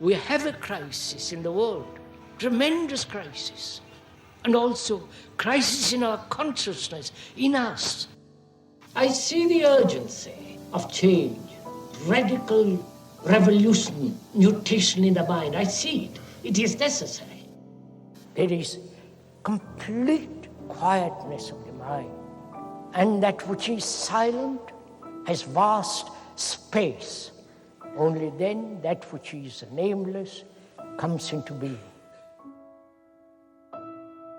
We have a crisis in the world, tremendous crisis, and also crisis in our consciousness, in us. I see the urgency of change, radical revolution, mutation in the mind. I see it. It is necessary. There is complete quietness of the mind, and that which is silent has vast space. Only then that which is nameless comes into being.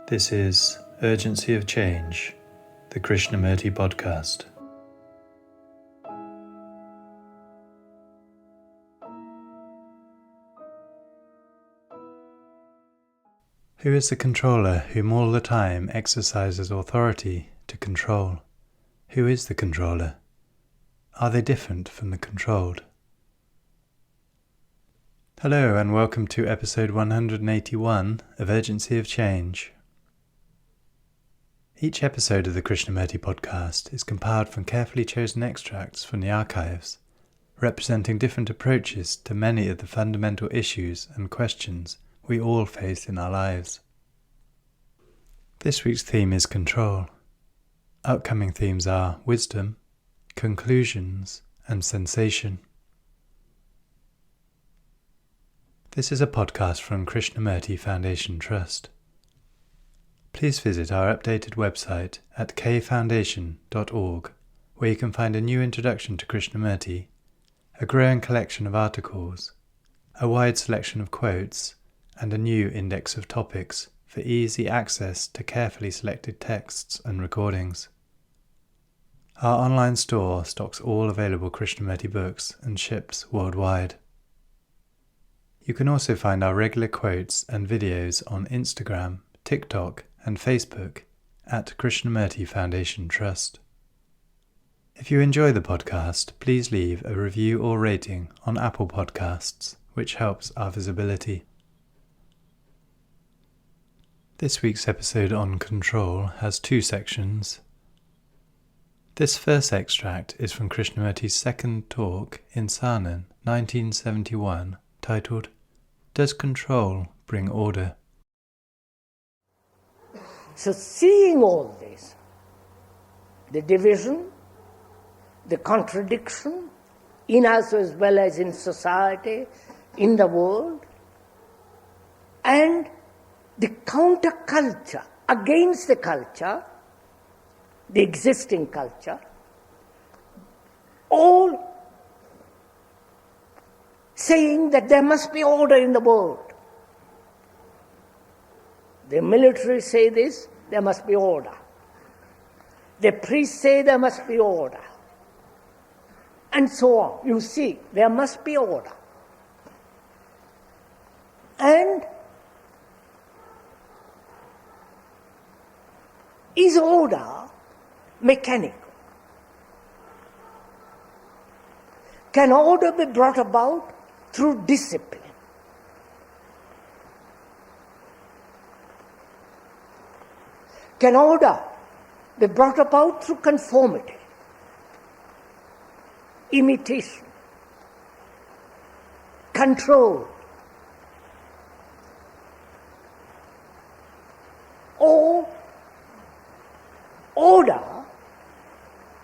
This is Urgency of Change, the Krishnamurti podcast. Who is the controller whom all the time exercises authority to control? Who is the controller? Are they different from the controlled? Hello and welcome to episode 181 of Urgency of Change. Each episode of the Krishnamurti podcast is compiled from carefully chosen extracts from the archives, representing different approaches to many of the fundamental issues and questions we all face in our lives. This week's theme is control. Upcoming themes are wisdom, conclusions, and sensation. This is a podcast from Krishnamurti Foundation Trust. Please visit our updated website at kfoundation.org, where you can find a new introduction to Krishnamurti, a growing collection of articles, a wide selection of quotes, and a new index of topics for easy access to carefully selected texts and recordings. Our online store stocks all available Krishnamurti books and ships worldwide. You can also find our regular quotes and videos on Instagram, TikTok, and Facebook at Krishnamurti Foundation Trust. If you enjoy the podcast, please leave a review or rating on Apple Podcasts, which helps our visibility. This week's episode on control has two sections. This first extract is from Krishnamurti's second talk in Saanen, 1971, titled, "Does Control Bring Order?" So seeing all this, the division, the contradiction in us as well as in society, in the world, and the counterculture against the culture, the existing culture, all saying that there must be order in the world. The military say this, there must be order. The priests say there must be order. And so on. You see, there must be order. And is order mechanical? Can order be brought about through discipline? Can order be brought about through conformity, imitation, control? Or order,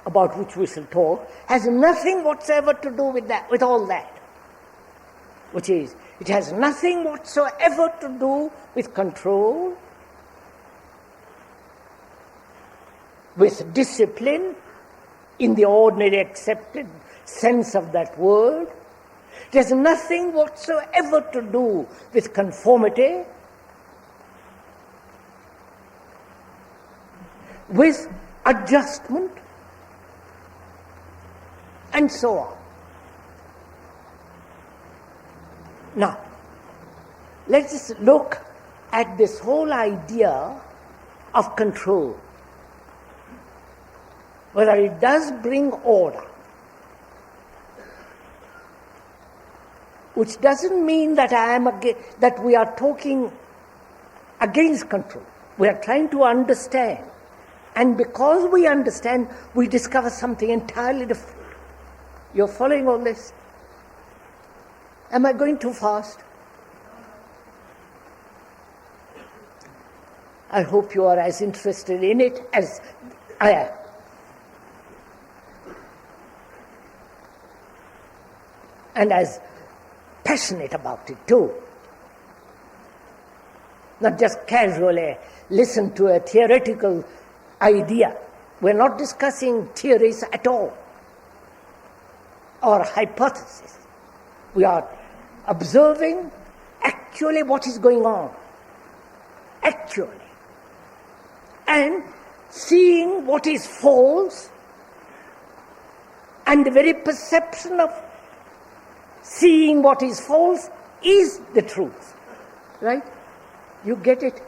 about which we shall talk, has nothing whatsoever to do with that, with all that. Which is, it has nothing whatsoever to do with control, with discipline in the ordinary accepted sense of that word. It has nothing whatsoever to do with conformity, with adjustment, and so on. Now, let us look at this whole idea of control, whether it does bring order, which doesn't mean that that we are talking against control. We are trying to understand. And because we understand, we discover something entirely different. You're following all this? Am I going too fast? I hope you are as interested in it as I am. And as passionate about it too. Not just casually listen to a theoretical idea. We're not discussing theories at all, or hypotheses. We are observing actually what is going on, actually, and seeing what is false, and the very perception of seeing what is false is the truth, right? You get it?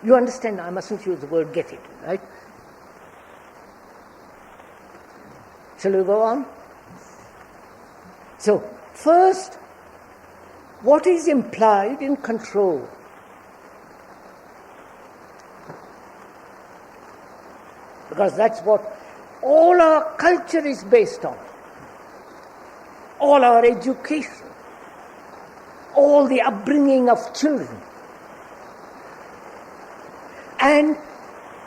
You understand? I mustn't use the word get it, right? Shall we go on? So, first, what is implied in control? Because that's what all our culture is based on. All our education, all the upbringing of children. And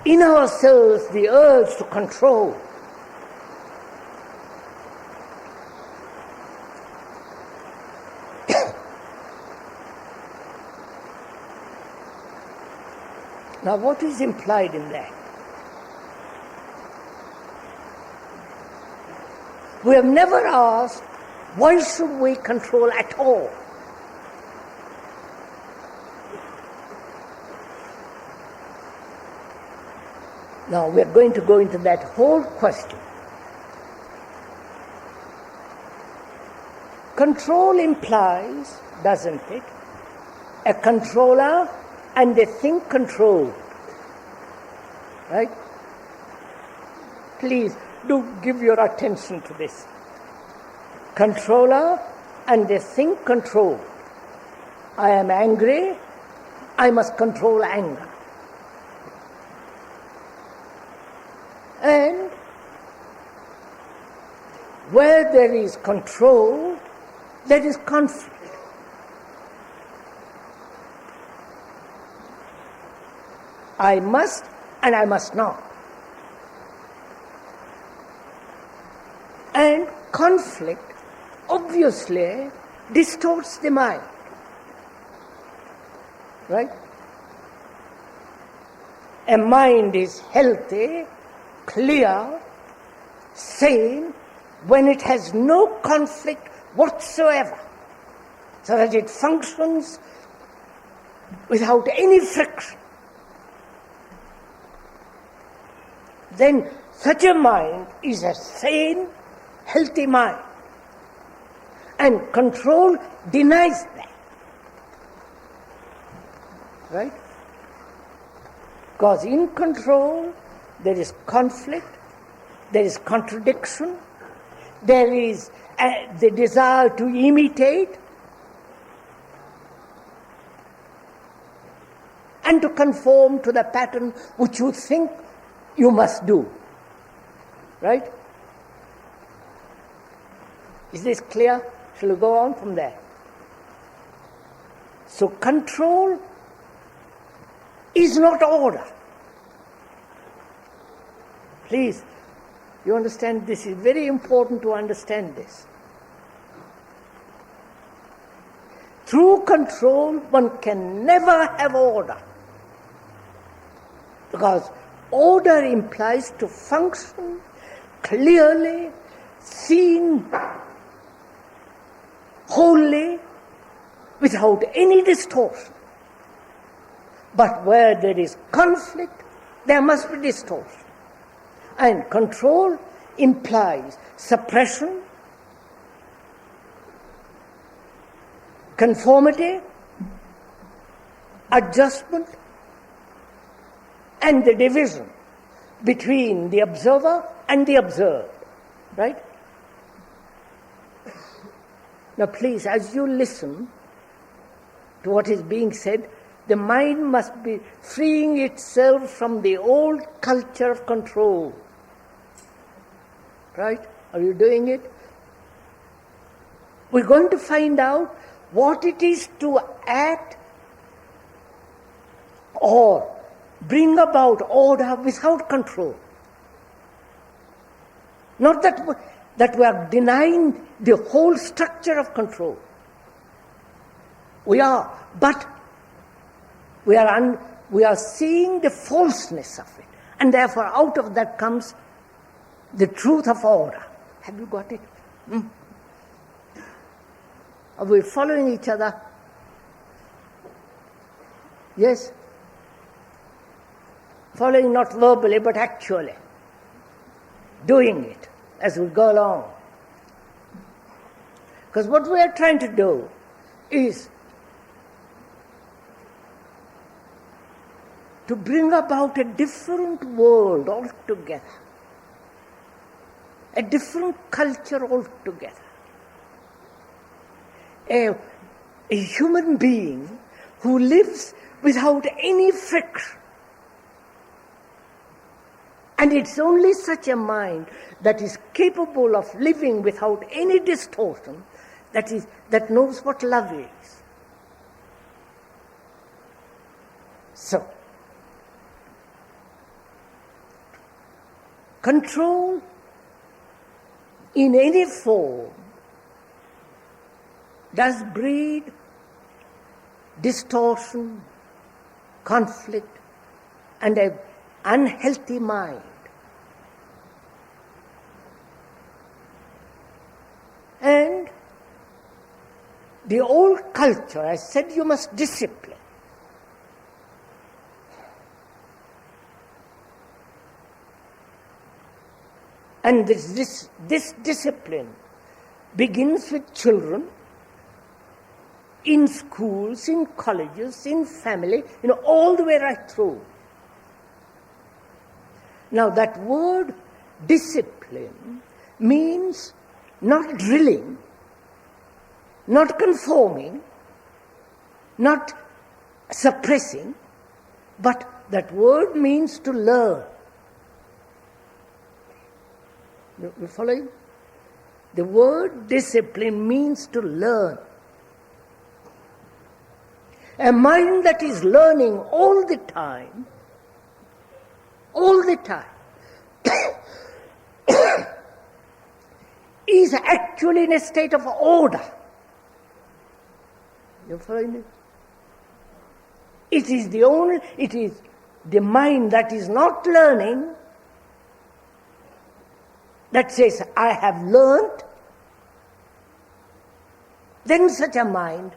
in ourselves, the urge to control. Now, what is implied in that? We have never asked, why should we control at all? Now, we are going to go into that whole question. Control implies, doesn't it, a controller and a thing controlled. Right? Please do give your attention to this. Controller and a thing controlled. I am angry, I must control anger. And where there is control, there is conflict. I must and I must not. And conflict obviously distorts the mind. Right? A mind is healthy, clear, sane, when it has no conflict whatsoever, so that it functions without any friction. Then such a mind is a sane, healthy mind. And control denies that. Right? Because in control, there is conflict, there is contradiction, there is the desire to imitate and to conform to the pattern which you think you must do. Right? Is this clear? Shall we go on from there? So control is not order. Please, you understand, this is very important to understand this. Through control, one can never have order. Because order implies to function clearly, seen, wholly, without any distortion. But where there is conflict, there must be distortion. And control implies suppression, conformity, adjustment, and the division between the observer and the observed. Right? Now please, as you listen to what is being said, the mind must be freeing itself from the old culture of control. Right? Are you doing it? We're going to find out what it is to act or bring about order without control. Not that we are denying the whole structure of control. We are, but we are seeing the falseness of it. And therefore out of that comes the truth of order. Have you got it? Are we following each other? Yes? Following not verbally but actually. Doing it as we go along. Because what we are trying to do is to bring about a different world altogether. A different culture altogether. A human being who lives without any friction. And it's only such a mind that is capable of living without any distortion that knows what love is. So, control in any form does breed distortion, conflict, and an unhealthy mind. And the old culture, I said you must discipline. And this discipline begins with children, in schools, in colleges, in family, all the way right through. Now that word discipline means not drilling, not conforming, not suppressing, but that word means to learn. You following? The word discipline means to learn. A mind that is learning all the time, is actually in a state of order. You following me? It is the mind that is not learning that says, I have learned. Then such a mind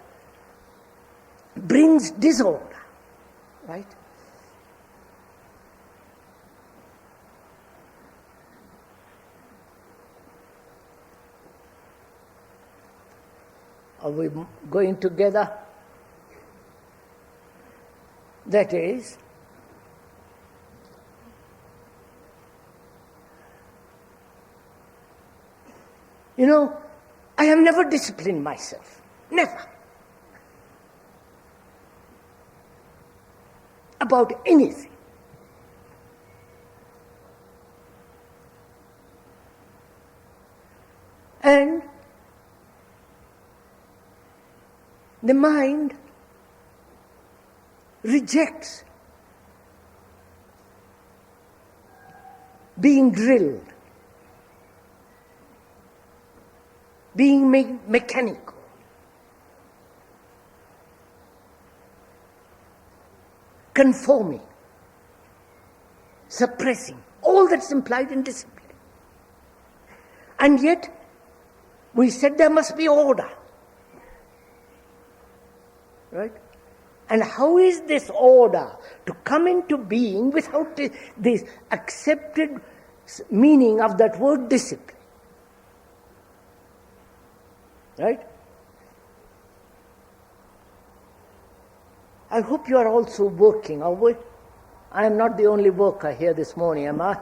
brings disorder, right? Are we going together? That is, I have never disciplined myself. Never. About anything. And the mind rejects being drilled, being mechanical. Conforming, suppressing, all that's implied in discipline. And yet, we said there must be order. Right? And how is this order to come into being without this accepted meaning of that word discipline? Right? I hope you are also working, are we? I am not the only worker here this morning, am I?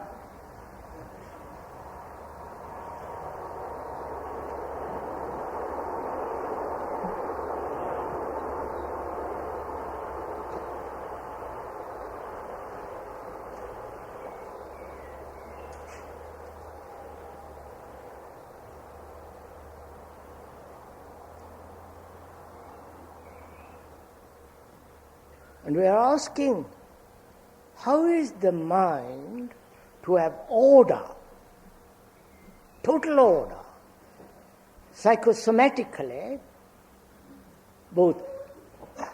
And we are asking, how is the mind to have order, total order, psychosomatically, both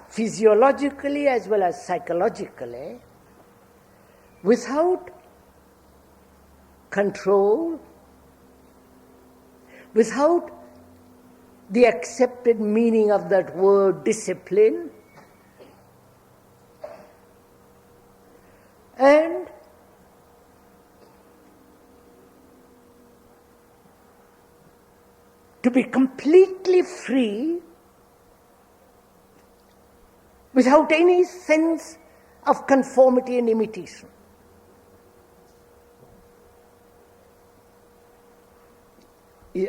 physiologically as well as psychologically, without control, without the accepted meaning of that word discipline, and to be completely free without any sense of conformity and imitation.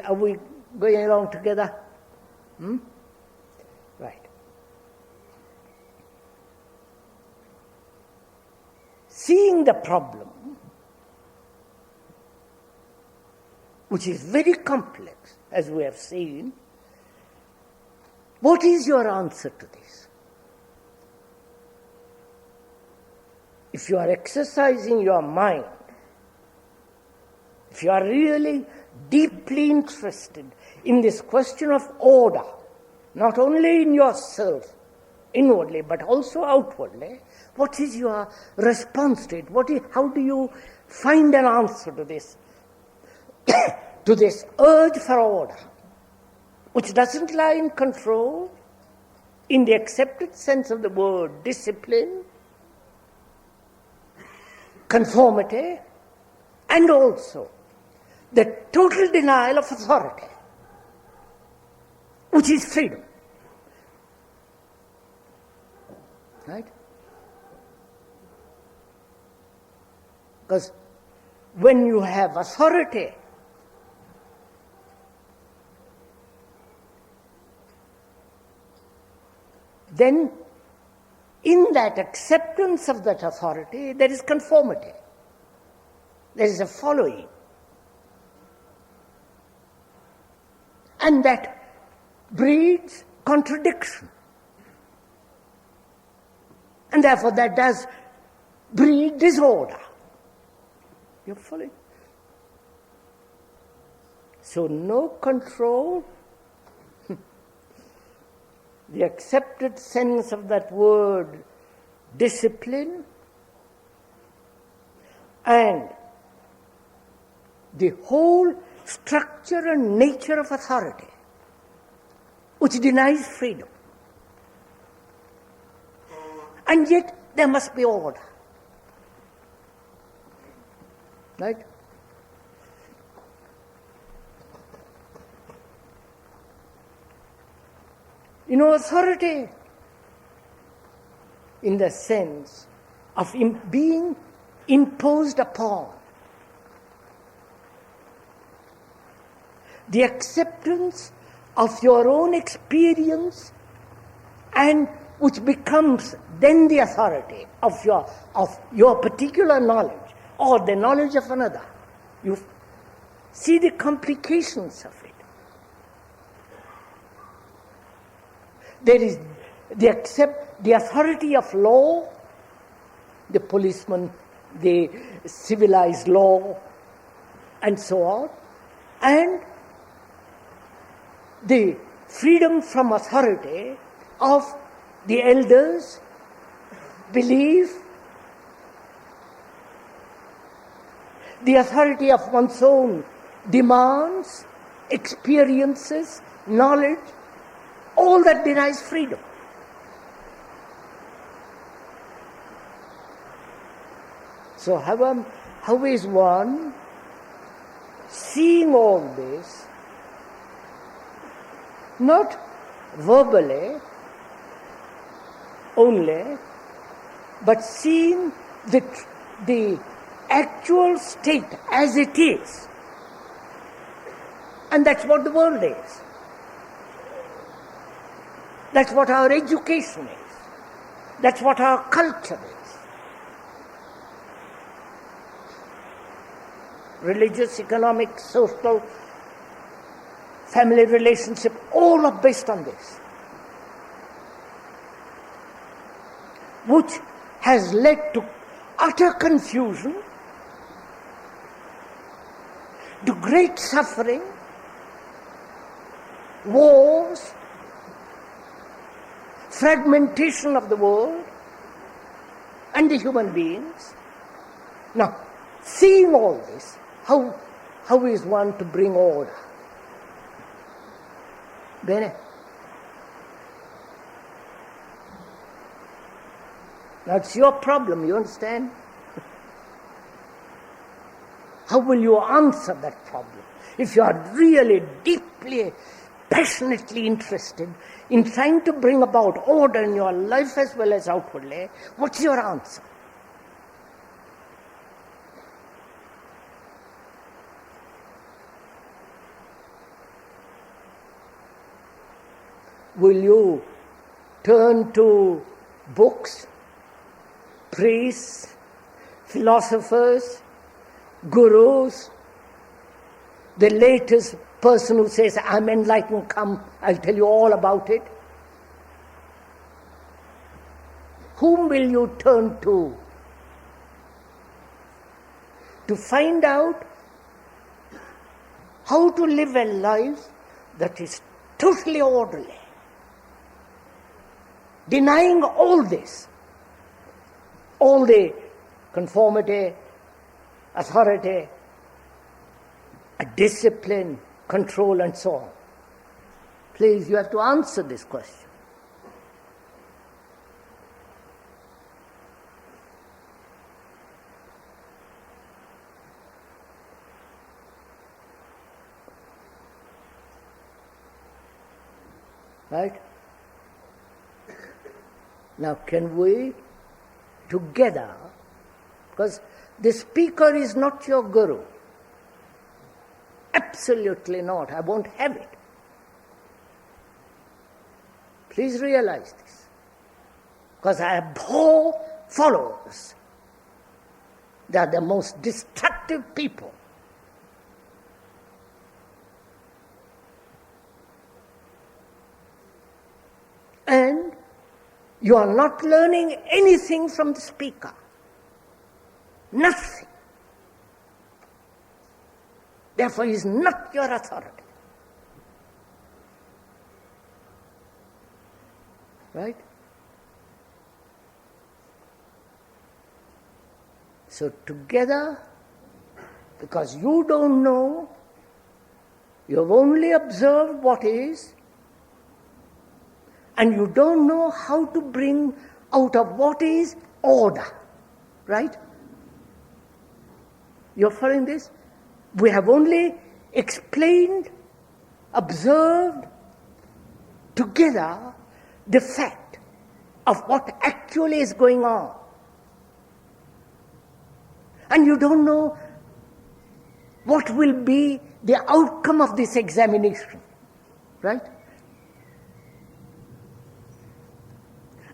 Are we going along together? Right. Seeing the problem, which is very complex, as we have seen, what is your answer to this? If you are exercising your mind, if you are really deeply interested in this question of order, not only in yourself, inwardly, but also outwardly, what is your response to it? How do you find an answer to this? To this urge for order, which doesn't lie in control, in the accepted sense of the word discipline, conformity, and also the total denial of authority, which is freedom. Right? Because when you have authority, then in that acceptance of that authority, there is conformity. There is a following. And that breeds contradiction. And therefore that does breed disorder. You're following? So no control, the accepted sense of that word discipline, and the whole structure and nature of authority, which denies freedom. And yet there must be order. Right? You know, authority in the sense of being imposed upon, the acceptance of your own experience, and which becomes then the authority of your particular knowledge or the knowledge of another. You see the complications of it. There is the authority of law, the policeman, the civilized law, and so on, and the freedom from authority of the elders, belief, the authority of one's own demands, experiences, knowledge, all that denies freedom. So how is one seeing all this, not verbally only, but seeing the actual state as it is? And that's what the world is. That's what our education is. That's what our culture is. Religious, economic, social, family relationship, all are based on this. Which has led to utter confusion, to great suffering, wars, fragmentation of the world and the human beings. Now, seeing all this, how is one to bring order? Bene? That's your problem, you understand? How will you answer that problem? If you are really deeply, passionately interested in trying to bring about order in your life as well as outwardly, what's your answer? Will you turn to books, priests, philosophers, gurus, the latest person who says, I'm enlightened, come, I'll tell you all about it? Whom will you turn to find out how to live a life that is totally orderly, denying all this, all the conformity, authority, discipline, control, and so on? Please, you have to answer this question. Right? Now, can we together, because the speaker is not your guru. Absolutely not. I won't have it. Please realize this. Because I abhor followers. They are the most destructive people. And you are not learning anything from the speaker. Nothing. Therefore, he is not your authority. Right? So together, because you don't know, you have only observed what is, and you don't know how to bring out of what is order. Right? You're following this? We have only explained, observed together the fact of what actually is going on. And you don't know what will be the outcome of this examination. Right?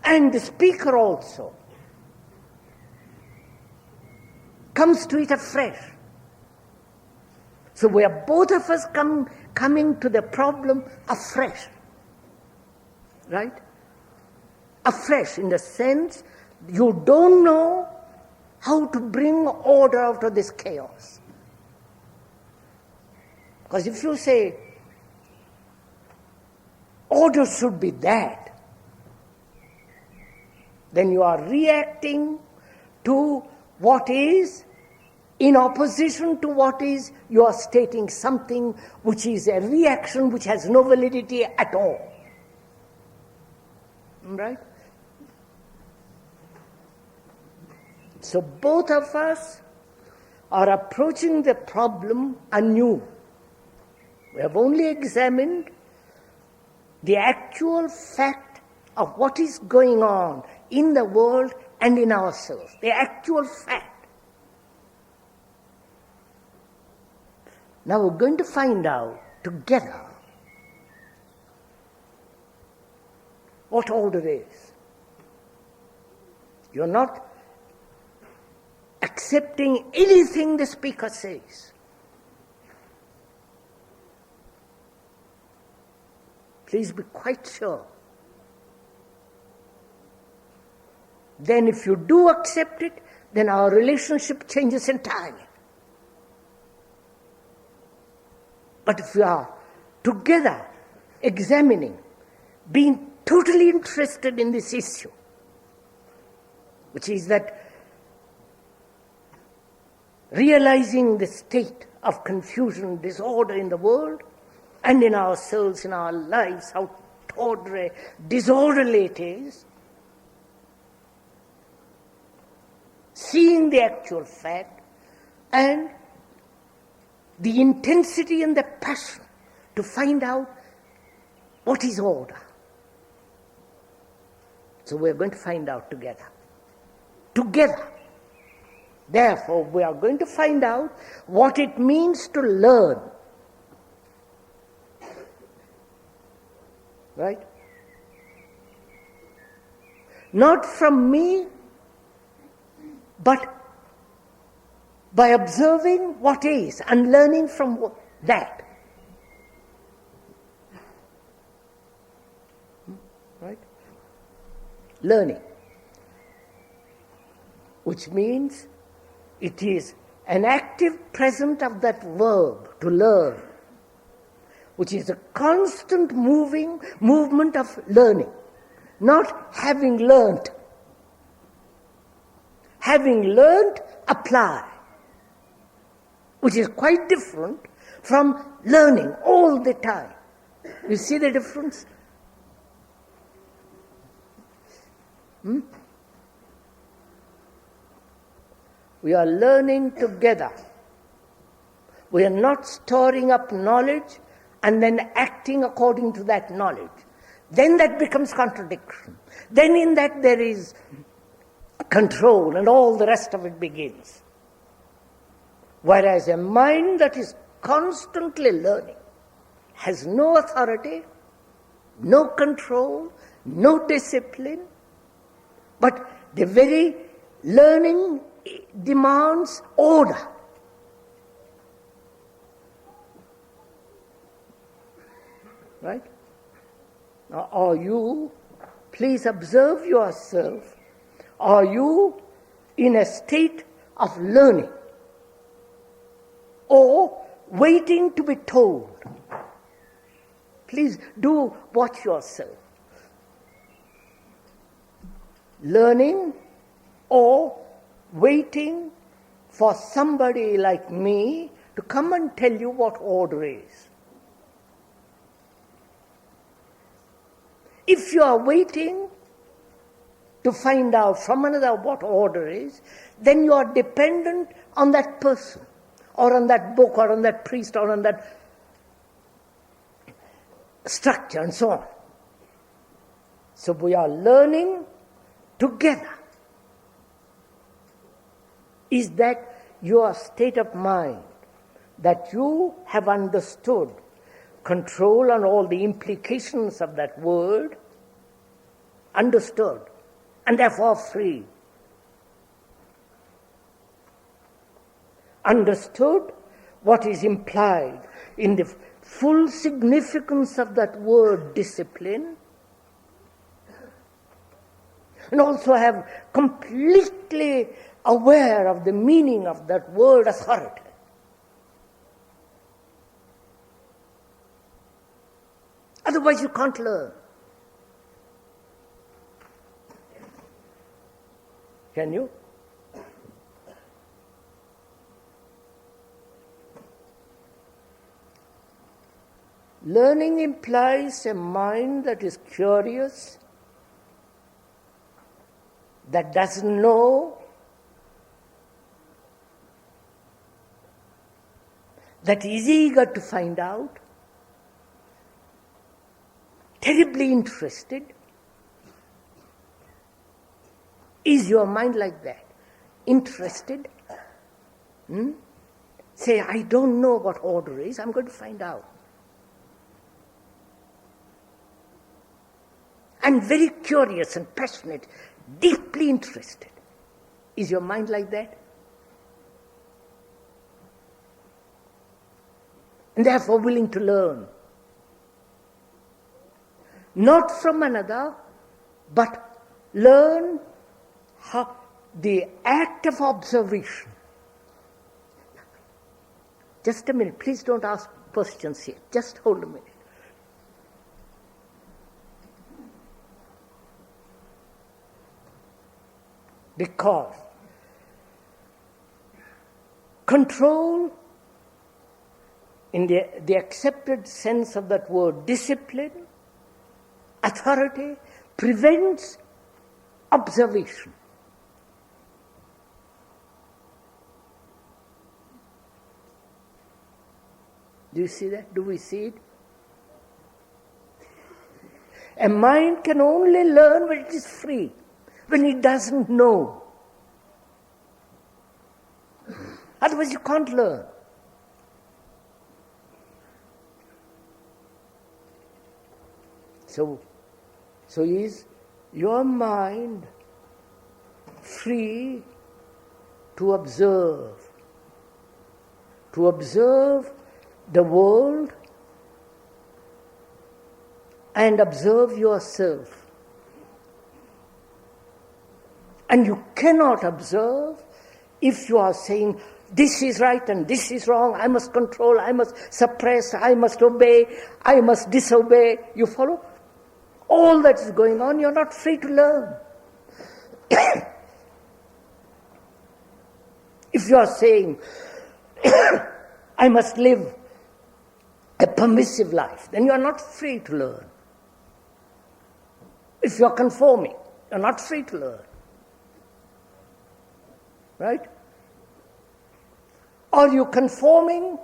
And the speaker also comes to it afresh. So we are both of us coming to the problem afresh. Right? Afresh in the sense you don't know how to bring order out of this chaos. Because if you say order should be that, then you are reacting to what is in opposition to what is. You are stating something which is a reaction which has no validity at all. Right? So both of us are approaching the problem anew. We have only examined the actual fact of what is going on in the world and in ourselves. The actual fact. Now we're going to find out together what order is. You're not accepting anything the speaker says. Please be quite sure. then if you do accept it, then our relationship changes entirely. But if we are together examining, being totally interested in this issue, which is that realizing the state of confusion, disorder in the world and in ourselves, in our lives, how tawdry, disorderly it is, seeing the actual fact and the intensity and the passion to find out what is order. So we're going to find out together. Together. Therefore, we are going to find out what it means to learn. Right? Not from me, but by observing what is and learning from that. Right? Learning. Which means it is an active present of that verb, to learn, which is a constant movement of learning, not having learnt. Having learnt, apply, which is quite different from learning all the time. You see the difference? We are learning together. We are not storing up knowledge and then acting according to that knowledge. Then that becomes contradiction. Then in that there is control and all the rest of it begins. Whereas a mind that is constantly learning has no authority, no control, no discipline, but the very learning demands order. Right? Now, are you, please observe yourself, are you in a state of learning or waiting to be told? Please do watch yourself. Learning or waiting for somebody like me to come and tell you what order is. If you are waiting to find out from another what order is, then you are dependent on that person, or on that book, or on that priest, or on that structure, and so on. So we are learning together. Is that your state of mind, that you have understood control and all the implications of that word, understood, and therefore free. Understood what is implied in the full significance of that word discipline, and also have completely aware of the meaning of that word authority. Otherwise you can't learn. Can you? Learning implies a mind that is curious, that doesn't know, that is eager to find out, terribly interested. Is your mind like that? Interested? Say, I don't know what order is, I'm going to find out. And very curious and passionate, deeply interested. Is your mind like that? And therefore willing to learn. Not from another, but learn the act of observation. Just a minute, please don't ask questions here. Just hold a minute. Because control, in the accepted sense of that word, discipline, authority, prevents observation. Do you see that? Do we see it? A mind can only learn when it is free, when it doesn't know. Otherwise you can't learn. So is your mind free to observe the world and observe yourself? And you cannot observe if you are saying, this is right and this is wrong, I must control, I must suppress, I must obey, I must disobey. You follow? All that is going on, you're not free to learn. If you are saying, I must live a permissive life, then you are not free to learn. If you are conforming, you're not free to learn. Right? Are you conforming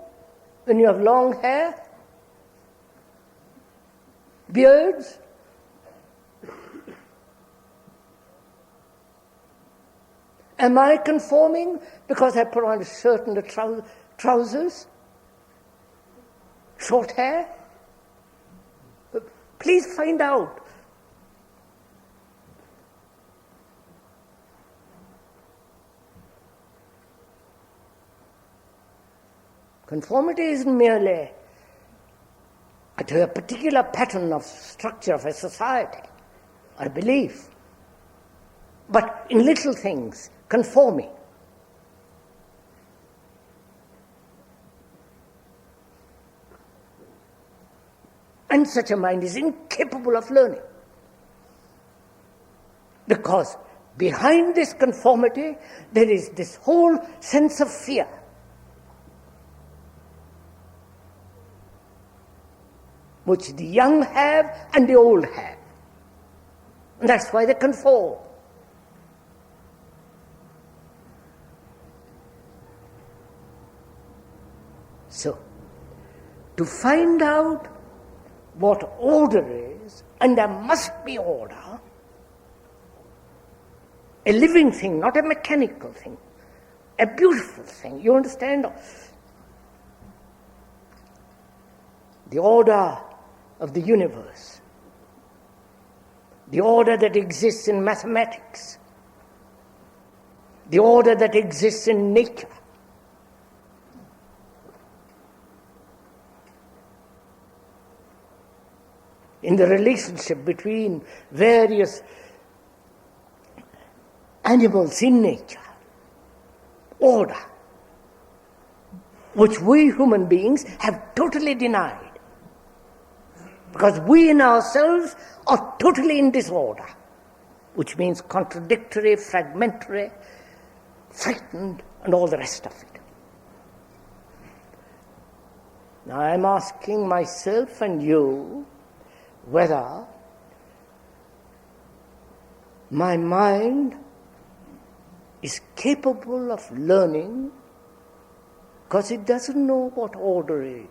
when you have long hair? Beards? Am I conforming because I put on a shirt and the trousers? Short hair? Please find out. Conformity isn't merely to a particular pattern of structure of a society or belief, but in little things, conforming. And such a mind is incapable of learning. Because behind this conformity, there is this whole sense of fear. Which the young have and the old have. And that's why they conform. So, to find out what order is, and there must be order, a living thing, not a mechanical thing, a beautiful thing, you understand? The order of the universe, the order that exists in mathematics, the order that exists in nature. In the relationship between various animals in nature, order, which we human beings have totally denied. Because we in ourselves are totally in disorder, which means contradictory, fragmentary, frightened, and all the rest of it. Now I'm asking myself and you whether my mind is capable of learning, because it doesn't know what order is.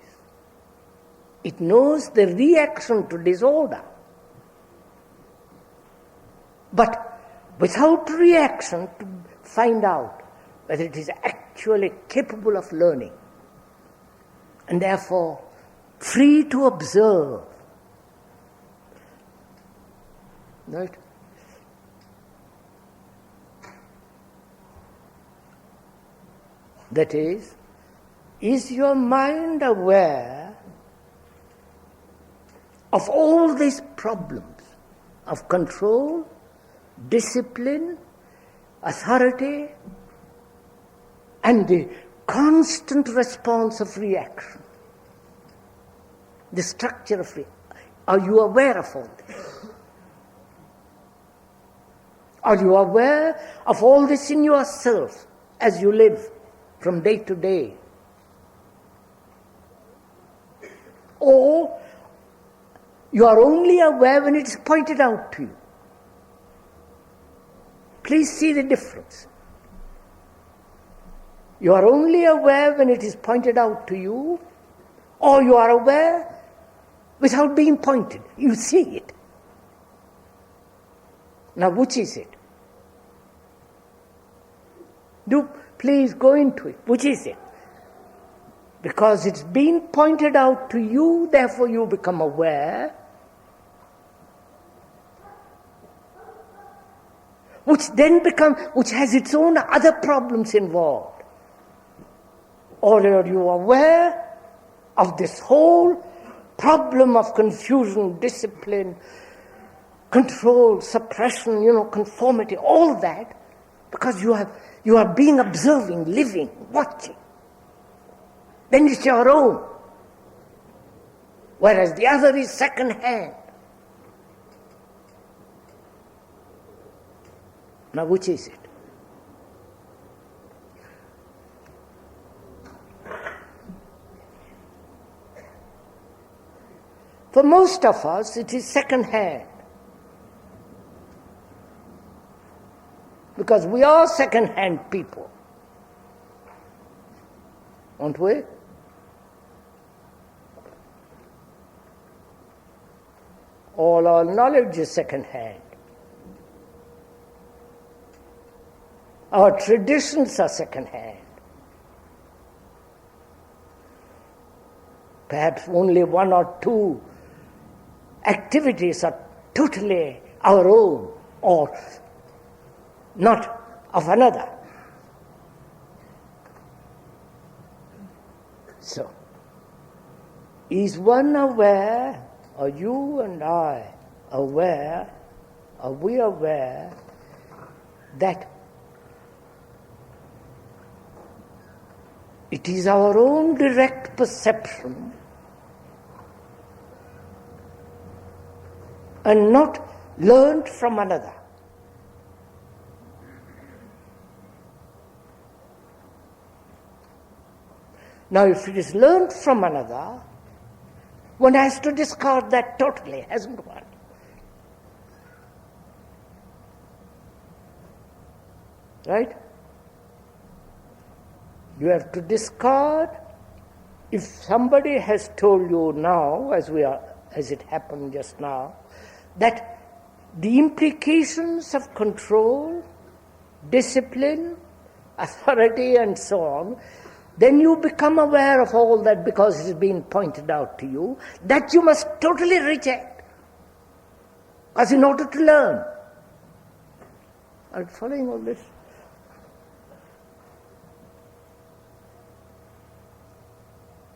It knows the reaction to disorder. But without reaction, to find out whether it is actually capable of learning, and therefore free to observe. Right? That is your mind aware of all these problems of control, discipline, authority, and the constant response of reaction. The structure of it. Are you aware of all this? Are you aware of all this in yourself as you live from day to day? Or you are only aware when it is pointed out to you? Please see the difference. You are only aware when it is pointed out to you, or you are aware without being pointed. You see it. Now, which is it? Do please go into it. Which is it? Because it's been pointed out to you, therefore you become aware, which has its own other problems involved. Or are you aware of this whole problem of confusion, discipline, control, suppression, conformity, all that, because you are being observing, living, watching. Then it's your own. Whereas the other is second hand. Now, which is it? For most of us, it is second hand. Because we are second hand people. Aren't we? All our knowledge is second hand. Our traditions are second hand. Perhaps only one or two activities are totally our own or not of another. So, is one aware, are you and I aware, are we aware that it is our own direct perception and not learned from another? Now, if it is learned from another, one has to discard that totally, hasn't one? Right? You have to discard. If somebody has told you now, as it happened just now, that the implications of control, discipline, authority, and so on, then you become aware of all that because it is being pointed out to you, that you must totally reject. As in order to learn. Are you following all this?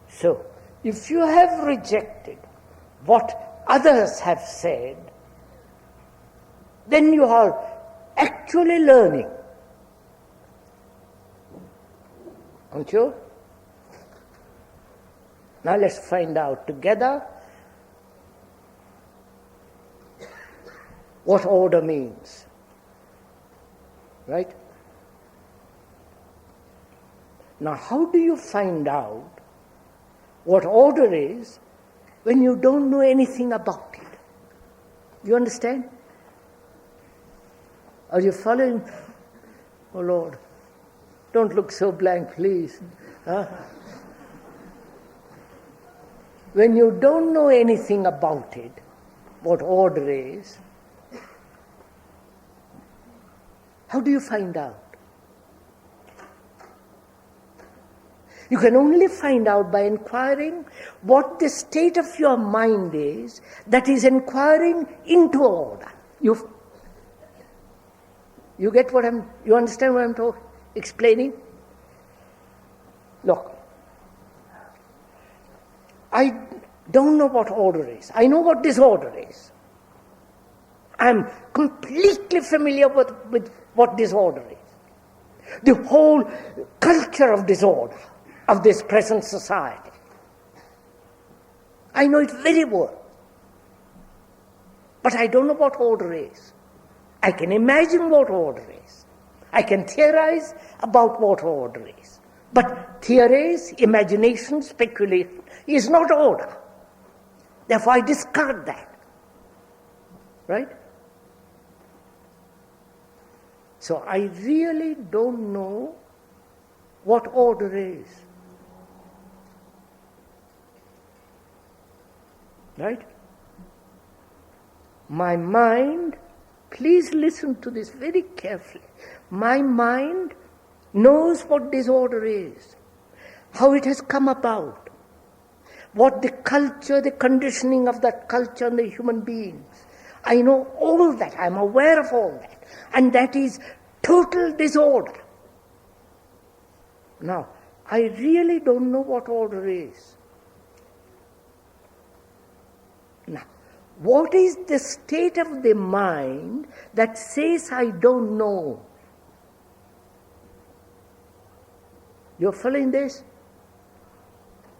So, if you have rejected what others have said, then you are actually learning. Aren't you? Now let's find out together what order means. Right? Now, how do you find out what order is when you don't know anything about it? You understand? Are you following? Oh Lord, don't look so blank, please. Huh? When you don't know anything about it, what order is, how do you find out? You can only find out by inquiring what the state of your mind is that is inquiring into order. You get what you understand what I'm explaining? Look, I don't know what order is. I know what disorder is. I'm completely familiar with what disorder is. The whole culture of disorder of this present society. I know it very well. But I don't know what order is. I can imagine what order is. I can theorize about what order is. But theories, imagination, speculation is not order. Therefore I discard that. Right? So I really don't know what order is. Right? My mind, please listen to this very carefully. My mind knows what disorder is, how it has come about, what the culture, the conditioning of that culture and the human beings. I know all that, I'm aware of all that. And that is total disorder. Now, I really don't know what order is. Now, what is the state of the mind that says I don't know? You're following this?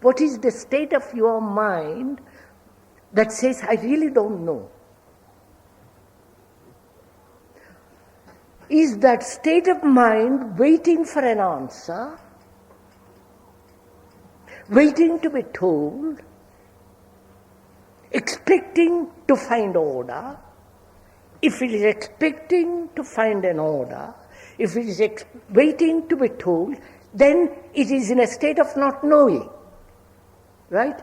What is the state of your mind that says I really don't know? Is that state of mind waiting for an answer, waiting to be told, expecting to find order? If it is expecting to find an order, if it is waiting to be told, then it is in a state of not knowing. Right?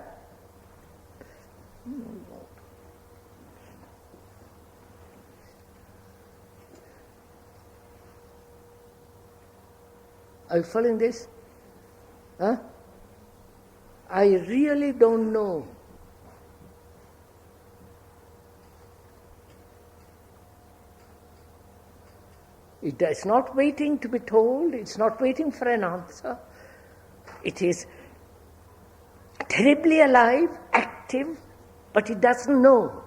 Are you following this? Huh? I really don't know. It is not waiting to be told, it's not waiting for an answer. It is terribly alive, active, but it doesn't know.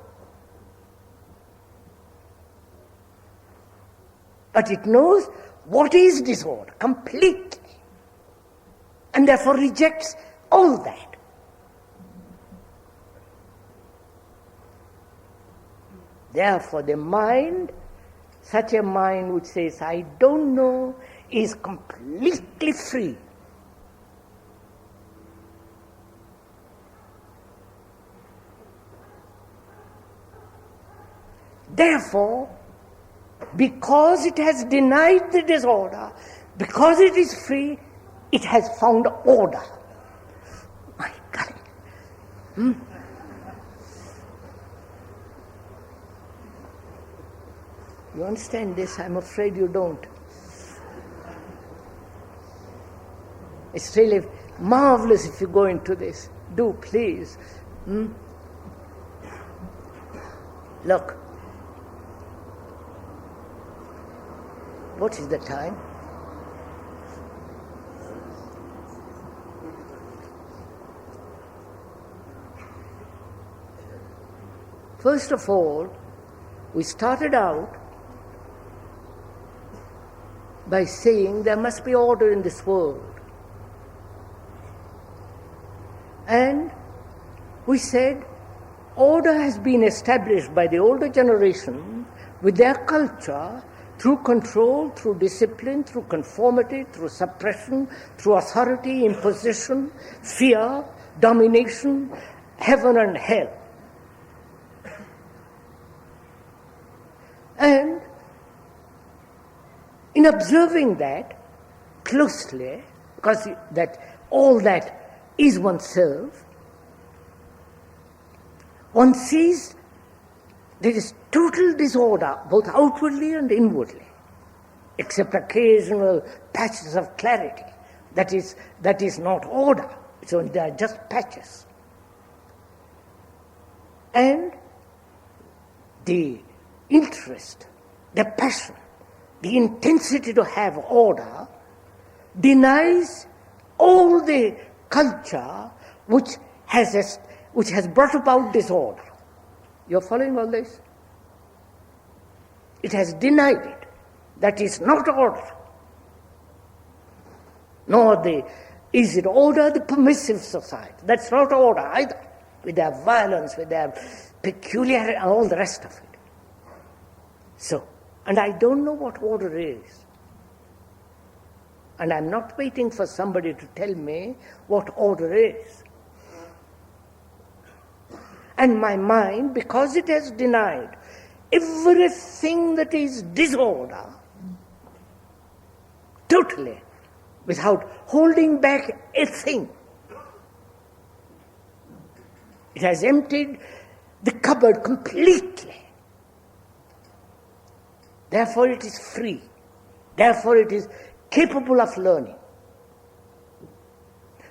But it knows what is disorder completely, and therefore rejects all that. Therefore the mind, such a mind which says, I don't know, is completely free. Therefore, because it has denied the disorder, because it is free, it has found order. My God. You understand this? I'm afraid you don't. It's really marvelous if you go into this. Do, please. Look. What is the time? First of all, we started out by saying there must be order in this world. And we said order has been established by the older generation with their culture through control, through discipline, through conformity, through suppression, through authority, imposition, fear, domination, heaven and hell. And in observing that closely, because that all that is oneself, one sees there is total disorder, both outwardly and inwardly, except occasional patches of clarity. That is not order. So they are just patches. And the interest, the passion, the intensity to have order denies all the culture which has brought about disorder. You're following all this? It has denied it. That is not order. Nor is it order, the permissive society. That's not order either, with their violence, with their peculiarity, and all the rest of it. So, and I don't know what order is. And I'm not waiting for somebody to tell me what order is. And my mind, because it has denied everything that is disorder, totally, without holding back a thing, it has emptied the cupboard completely. Therefore it is free. Therefore it is capable of learning.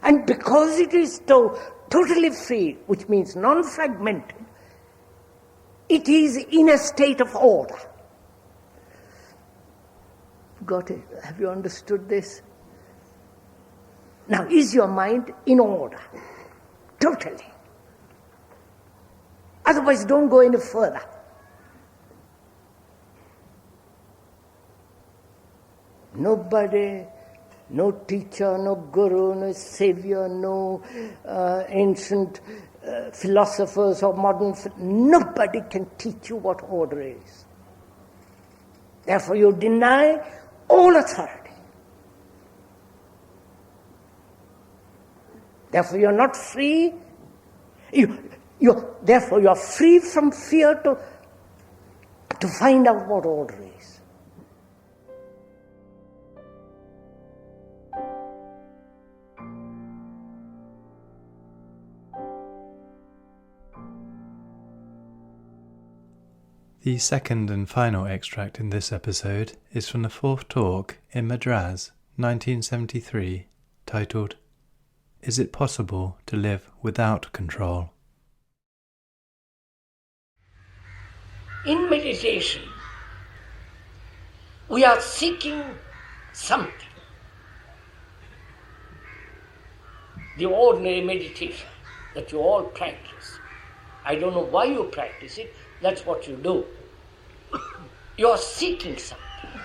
And because it is totally free, which means non-fragmented, it is in a state of order. Got it? Have you understood this? Now, is your mind in order? Totally. Otherwise, don't go any further. Nobody, no teacher, no guru, no savior, no ancient philosophers or modern, nobody can teach you what order is. Therefore, you deny all authority. Therefore, you're not free. Therefore, you're free from fear to find out what order is. The second and final extract in this episode is from the fourth talk in Madras, 1973, titled, Is it possible to live without control? In meditation, we are seeking something. The ordinary meditation that you all practice. I don't know why you practice it, that's what you do. You are seeking something.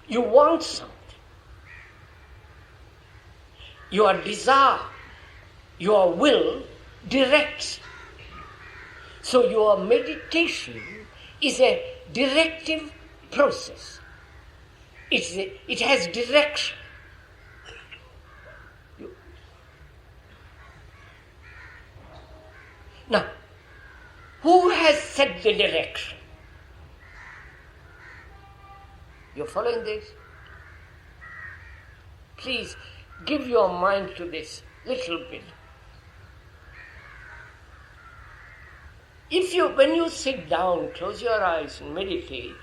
You want something. Your desire, your will directs. So your meditation is a directive process. It has direction. Now, who has set the direction? You're following this? Please give your mind to this little bit. When you sit down, close your eyes and meditate,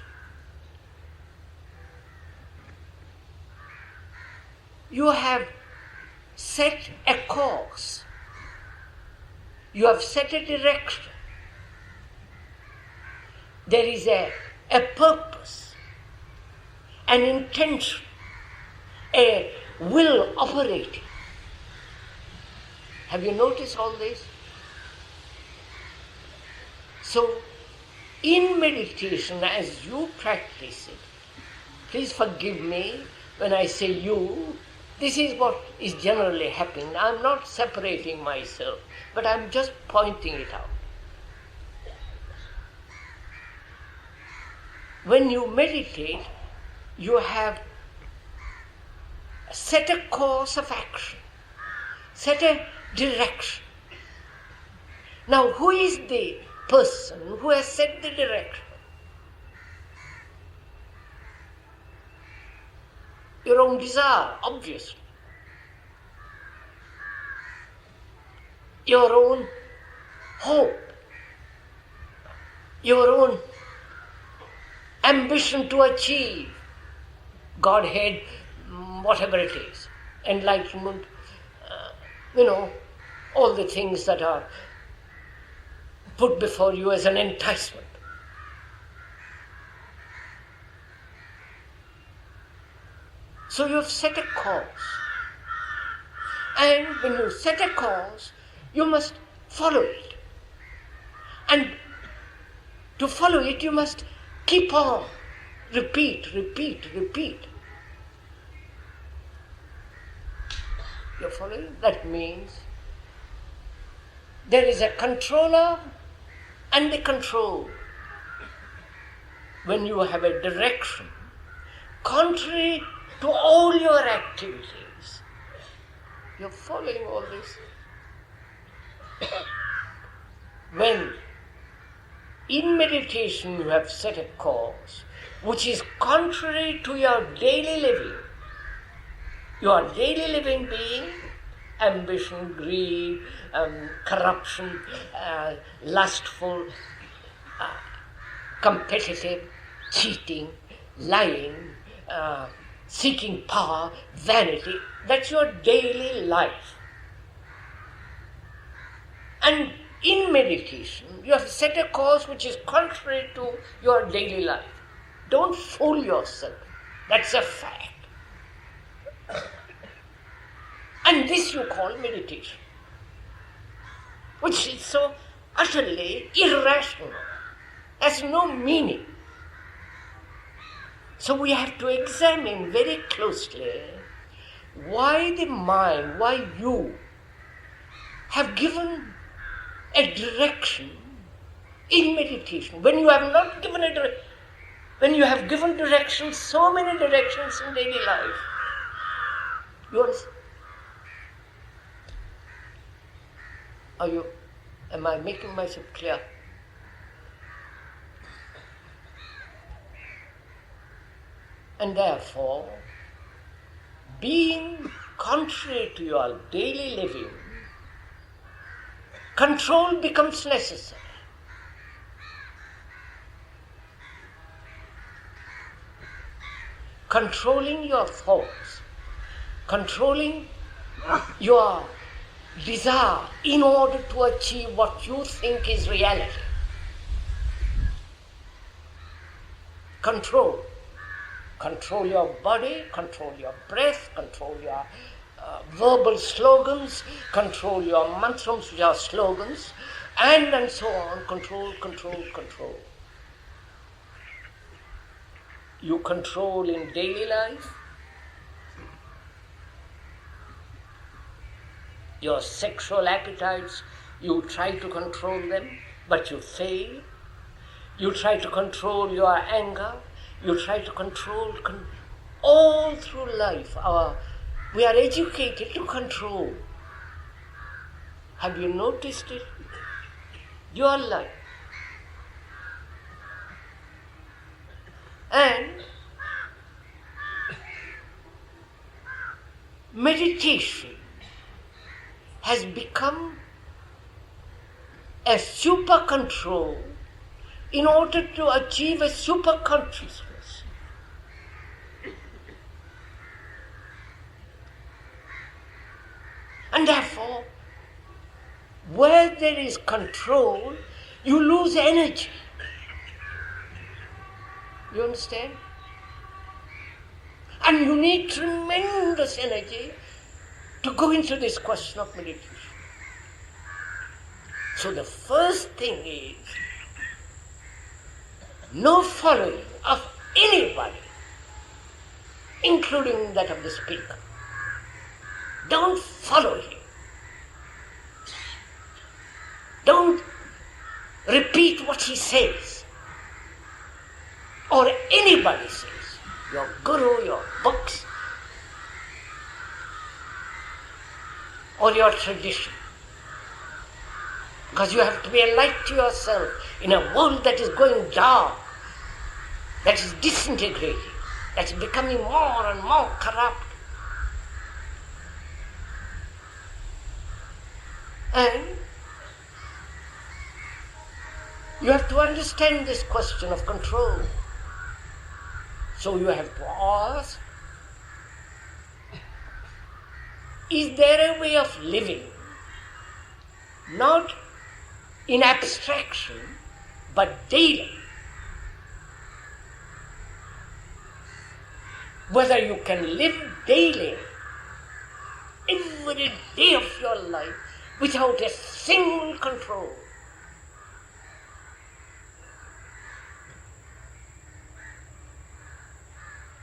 you have set a course. You have set a direction. There is a purpose, an intention, a will operating. Have you noticed all this? So, in meditation, as you practice it, please forgive me when I say you, this is what is generally happening. I'm not separating myself, but I'm just pointing it out. When you meditate, you have set a course of action, set a direction. Now, who is the person who has set the direction? Your own desire, obviously. Your own hope. Your own ambition to achieve Godhead, whatever it is, enlightenment, all the things that are put before you as an enticement. So you have set a course. And when you set a course, you must follow it. And to follow it, you must keep on repeat, repeat, repeat. You're following? That means there is a controller and a control. When you have a direction, contrary to all your activities, you're following all this. When in meditation you have set a course which is contrary to your daily living, your daily living being ambition, greed, corruption, lustful, competitive, cheating, lying, seeking power, vanity. That's your daily life. And in meditation, you have set a course which is contrary to your daily life. Don't fool yourself. That's a fact. And this you call meditation, which is so utterly irrational, has no meaning. So we have to examine very closely why the mind, why you have given a direction in meditation. When you have not given a direction, when you have given directions, so many directions in daily life, am I making myself clear? And therefore, being contrary to your daily living, control becomes necessary. Controlling your thoughts, controlling your desire in order to achieve what you think is reality. Control. Control your body, control your breath, control your verbal slogans, control your mantras, which are slogans, and so on. Control, control, control. You control in daily life. Your sexual appetites, you try to control them, but you fail. You try to control your anger. You try to control all through life. We are educated to control. Have you noticed it? Your life. And meditation has become a super control in order to achieve a super consciousness. And therefore, where there is control, you lose energy. You understand? And you need tremendous energy to go into this question of meditation. So the first thing is no following of anybody, including that of the speaker. Don't follow him. Don't repeat what he says or anybody says. Your guru, your books, or your tradition. Because you have to be a light to yourself in a world that is going dark, that is disintegrating, that is becoming more and more corrupt. And you have to understand this question of control. So you have to ask, is there a way of living, not in abstraction, but daily? Whether you can live daily, every day of your life, without a single control.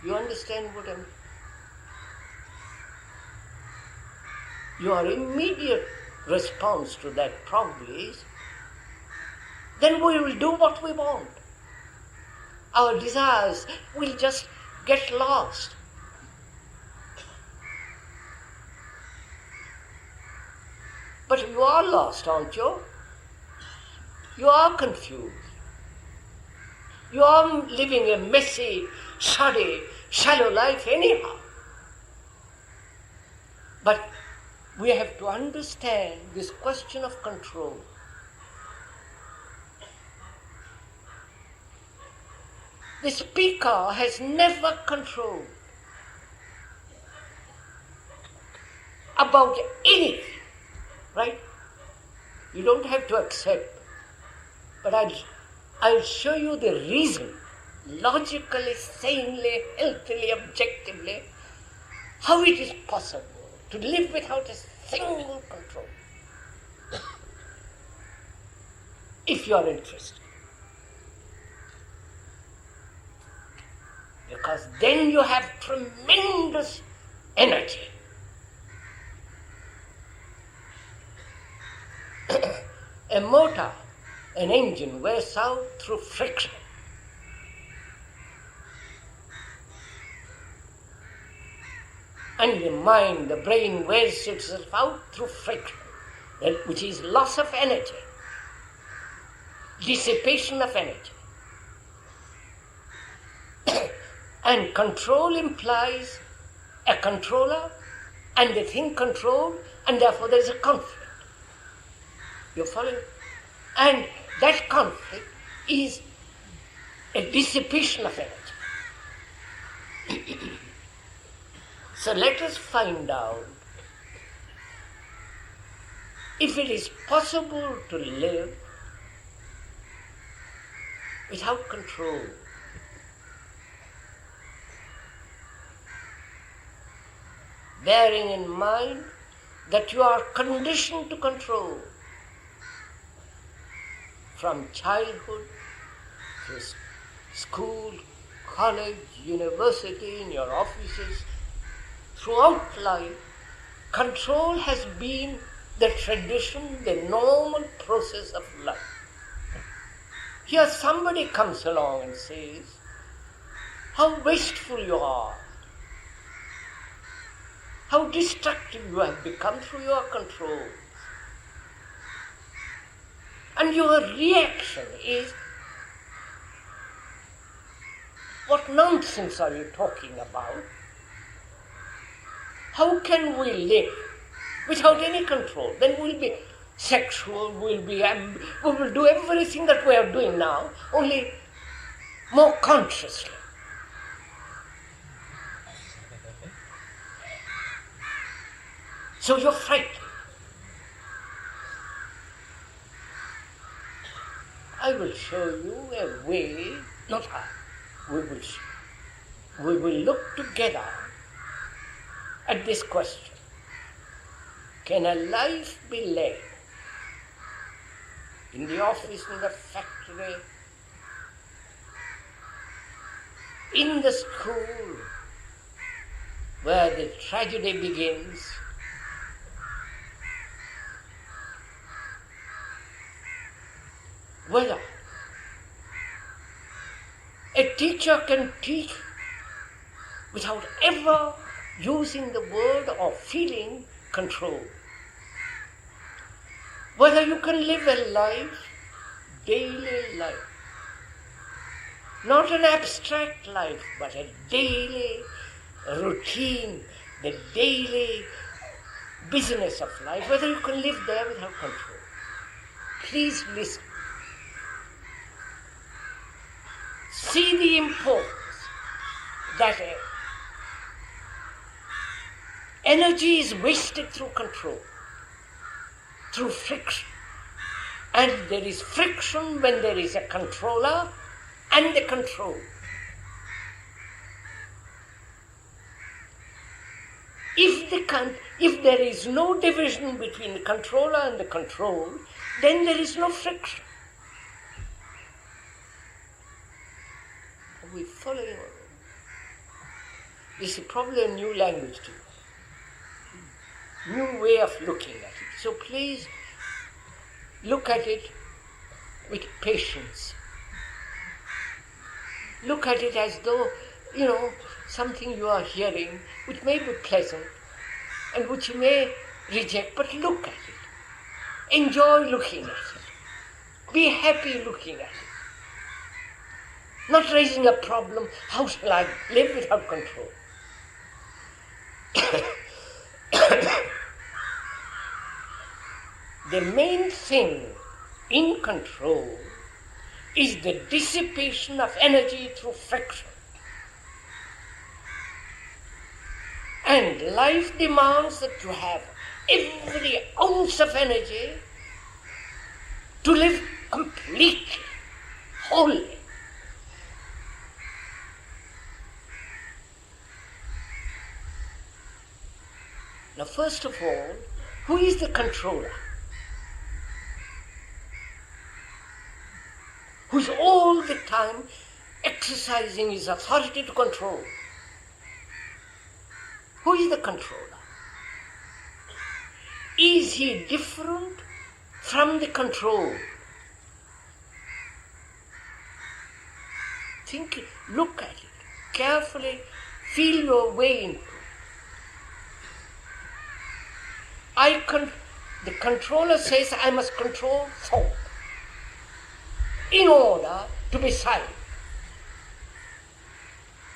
You understand what I'm... Your immediate response to that probably is, then we will do what we want. Our desires will just get lost. But you are lost, aren't you? You are confused. You are living a messy, shoddy, shallow life anyhow. But we have to understand this question of control. The speaker has never controlled about anything, right? You don't have to accept, but I'll show you the reason, logically, sanely, healthily, objectively, how it is possible to live without a single control. If you are interested. Because then you have tremendous energy. A motor, an engine, wears out through friction. And the mind, the brain, wears itself out through friction, which is loss of energy, dissipation of energy. And control implies a controller and the thing controlled, and therefore there is a conflict. You follow? And that conflict is a dissipation of energy. So let us find out if it is possible to live without control. Bearing in mind that you are conditioned to control from childhood to school, college, university, in your offices, throughout life, control has been the tradition, the normal process of life. Here somebody comes along and says, how wasteful you are, how destructive you have become through your control. And your reaction is, what nonsense are you talking about? How can we live without any control? Then we'll be sexual, we will do everything that we are doing now, only more consciously. So you're frightened. I will show you a way, not I, we will look together at this question. Can a life be led in the office, in the factory, in the school, where the tragedy begins, whether a teacher can teach without ever using the word or feeling control. Whether you can live a life, daily life, not an abstract life, but a daily routine, the daily business of life, whether you can live there without control. Please listen. See the importance that energy is wasted through control, through friction. And there is friction when there is a controller and the control. If there is no division between the controller and the control, then there is no friction. Are we following? This is probably a new language to you, new way of looking at it. So please look at it with patience. Look at it as though, something you are hearing which may be pleasant and which you may reject, but look at it. Enjoy looking at it. Be happy looking at it. Not raising a problem, how shall I live without control? The main thing in control is the dissipation of energy through friction. And life demands that you have every ounce of energy to live completely, wholly. Now, first of all, who is the controller? Who's all the time exercising his authority to control? Who is the controller? Is he different from the control? Think, look at it carefully, feel your way into it. The controller says I must control thought in order to be silent.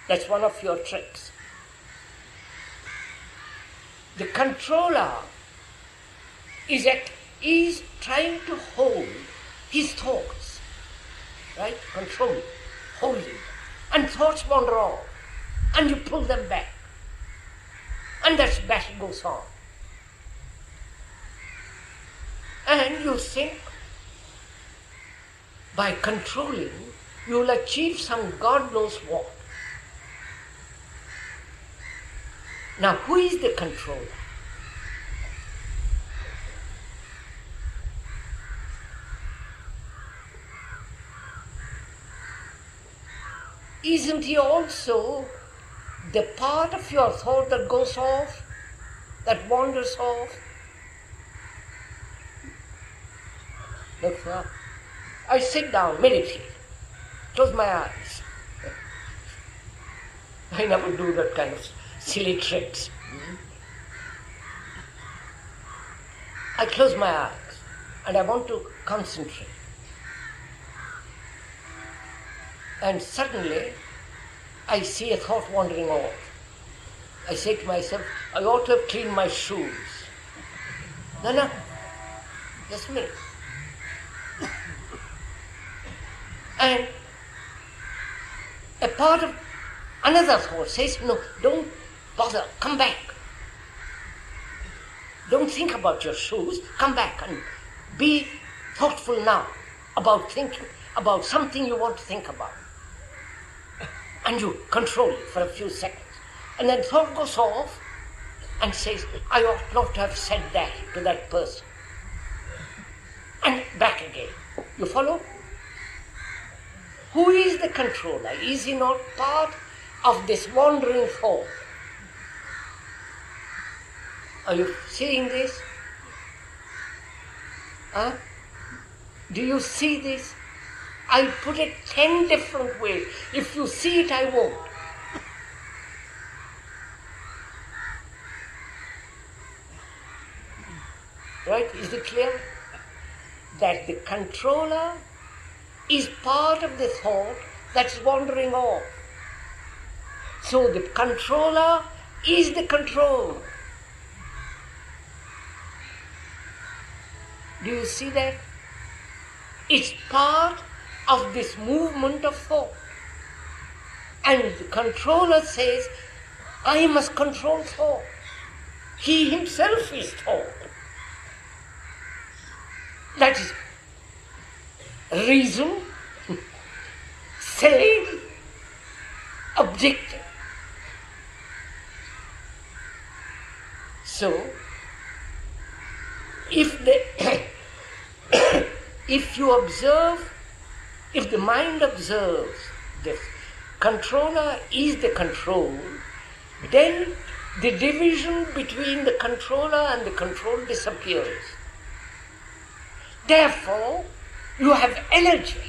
That's one of your tricks. The controller is trying to hold his thoughts, right? Control, holding. And thoughts wander off, and you pull them back. And that battle goes on. And you think by controlling, you will achieve some God knows what. Now, who is the controller? Isn't he also the part of your thought that goes off, that wanders off? Look now. I sit down, meditate, close my eyes. I never do that kind of silly tricks. I close my eyes and I want to concentrate. And suddenly I see a thought wandering off. I say to myself, I ought to have cleaned my shoes. No, just a minute. And a part of another thought says, no, don't bother, come back. Don't think about your shoes, come back and be thoughtful now about thinking about something you want to think about. And you control it for a few seconds. And then thought goes off and says, I ought not to have said that to that person. And back again. You follow? Who is the controller? Is he not part of this wandering thought? Are you seeing this? Do you see this? I put it 10 different ways. If you see it, I won't. Right? Is it clear? That the controller is part of the thought that's wandering off. So the controller is the control. Do you see that? It's part of this movement of thought. And the controller says, I must control thought. He himself is thought. That is reason, saying, objective. So, if you observe, if the mind observes this, controller is the control, then the division between the controller and the control disappears. Therefore, you have energy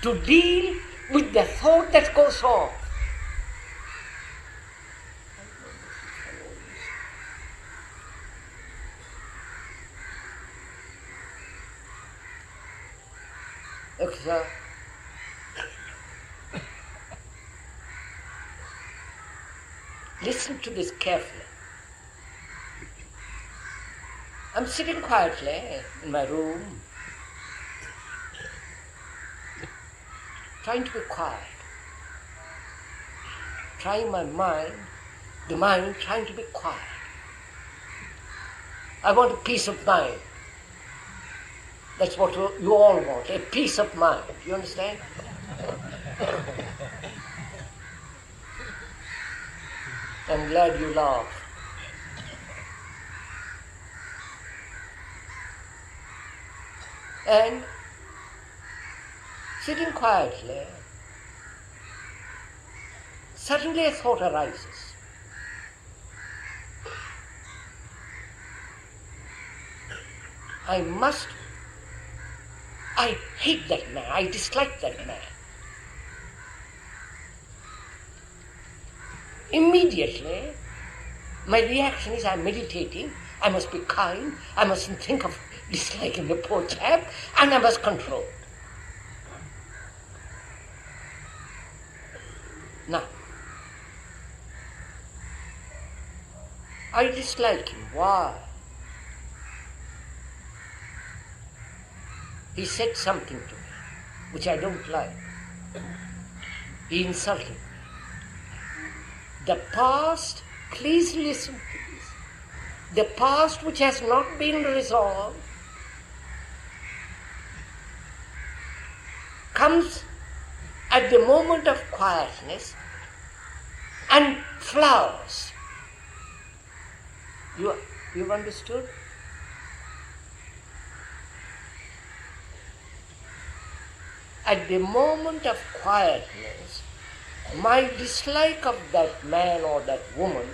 to deal with the thought that goes off. Okay, sir. Listen to this carefully. I'm sitting quietly in my room, trying to be quiet, trying the mind trying to be quiet. I want a peace of mind. That's what you all want, a peace of mind. You understand? I'm glad you laughed. And sitting quietly, suddenly a thought arises. I hate that man, I dislike that man. Immediately, my reaction is I'm meditating, I must be kind, I mustn't think of disliking the poor chap, and I must control. Now, I dislike him. Why? He said something to me which I don't like. He insulted me. The past, please listen to this. The past which has not been resolved comes at the moment of quietness and flowers. You've understood? At the moment of quietness, my dislike of that man or that woman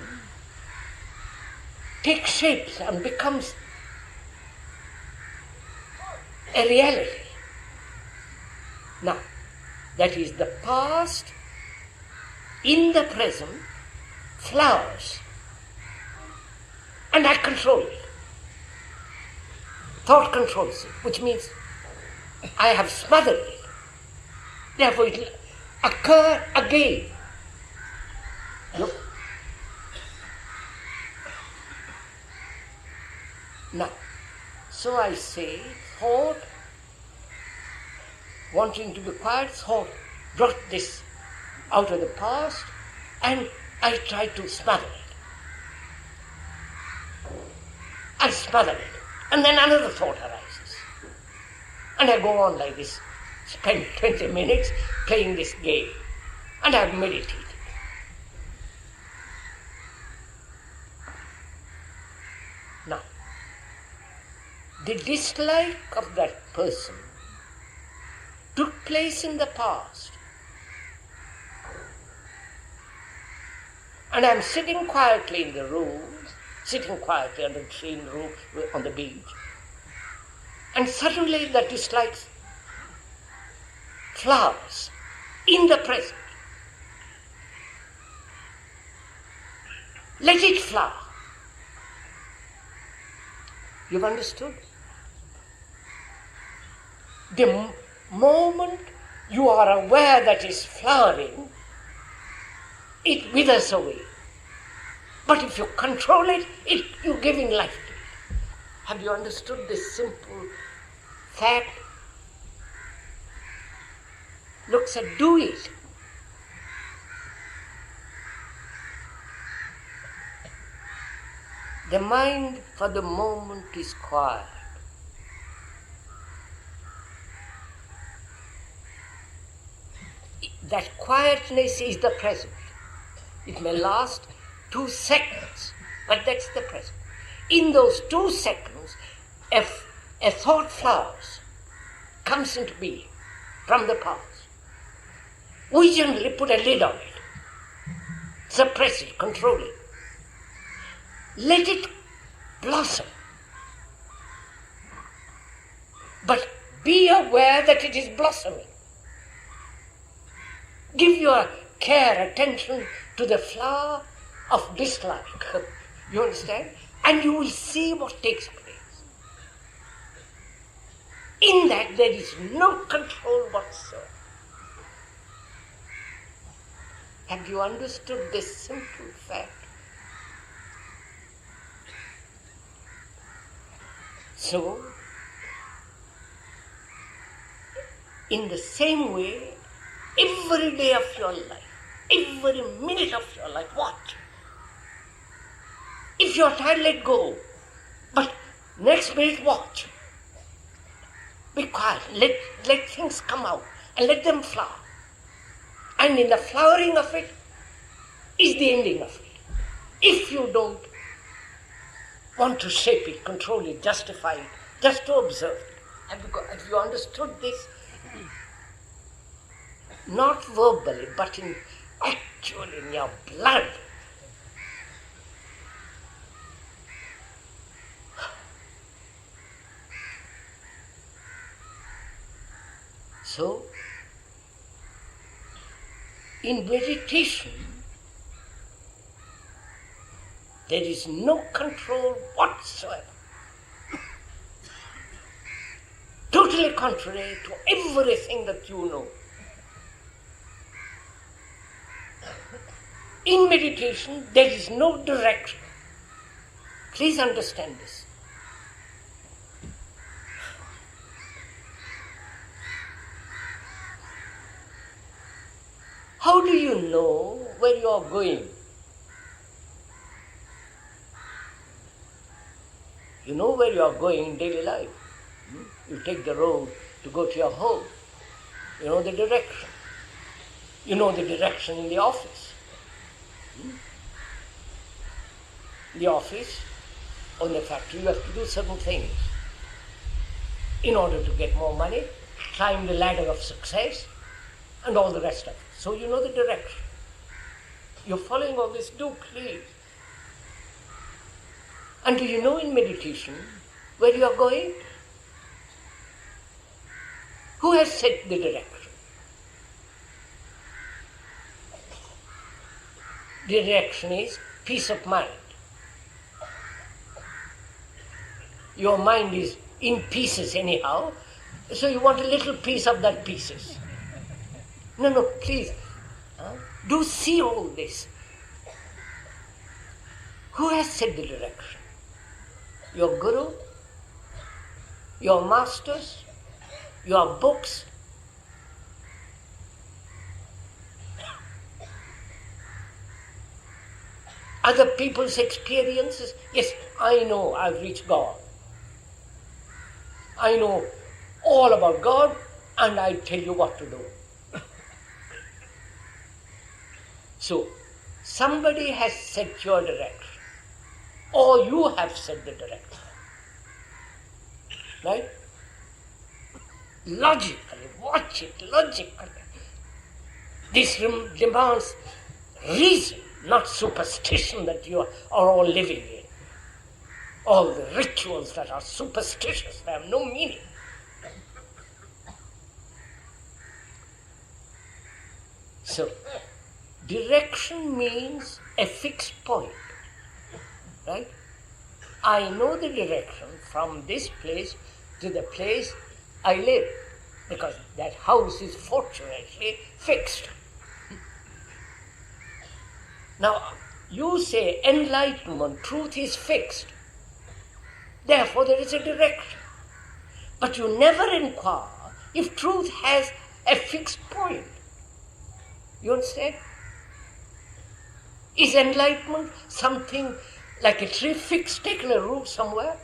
takes shape and becomes a reality. Now, that is the past in the present flowers, and I control it. Thought controls it, which means I have smothered it. Therefore, it will occur again. Look. Now, so I say, thought, wanting to be quiet, thought brought this out of the past, and I try to smother it. I smother it, and then another thought arises. And I go on like this. Spend 20 minutes playing this game, and I've meditated. Now, the dislike of that person took place in the past, and I'm sitting quietly in the room, sitting quietly under the tree in the room on the beach, and suddenly that dislike flowers in the present. Let it flower. You've understood? The moment you are aware that it's flowering, it withers away. But if you control it, you're giving life to it. Have you understood this simple fact? Look, sir, do it. The mind for the moment is quiet. That quietness is the present. It may last 2 seconds, but that's the present. In those 2 seconds, a thought flowers, comes into being from the past. We generally put a lid on it. suppress it, control it. Let it blossom. But be aware that it is blossoming. Give your care, attention to the flower of dislike. You understand? And you will see what takes place. In that there is no control whatsoever. Have you understood this simple fact? So, in the same way, every day of your life, every minute of your life, watch. If you're tired, let go. But next minute, watch. Be quiet. Let things come out and let them flower. And in the flowering of it is the ending of it. If you don't want to shape it, control it, justify it, just to observe it. Have you understood this? Not verbally, but actually in your blood. So, in meditation, there is no control whatsoever. Totally contrary to everything that you know. In meditation, there is no direction. Please understand this. How do you know where you are going? You know where you are going in daily life. You take the road to go to your home. You know the direction. You know the direction in the office. In the office or in the factory, you have to do certain things in order to get more money, climb the ladder of success, and all the rest of it. So you know the direction. You're following all this, do please. And do you know in meditation where you are going? Who has set the direction? The direction is peace of mind. Your mind is in pieces anyhow, so you want a little piece of that pieces. No, please. Do see all this. Who has set the direction? Your guru? Your masters? Your books? Other people's experiences? Yes, I know I've reached God. I know all about God, and I tell you what to do. So, somebody has set your direction, or you have set the direction. Right? Logically, watch it, logically. This demands reason, not superstition that you are all living in. All the rituals that are superstitious, they have no meaning. So, direction means a fixed point, right? I know the direction from this place to the place I live, because that house is fortunately fixed. Now, you say enlightenment, truth is fixed. Therefore, there is a direction. But you never inquire if truth has a fixed point. You understand? Is enlightenment something like a tree fixed, taken a root somewhere?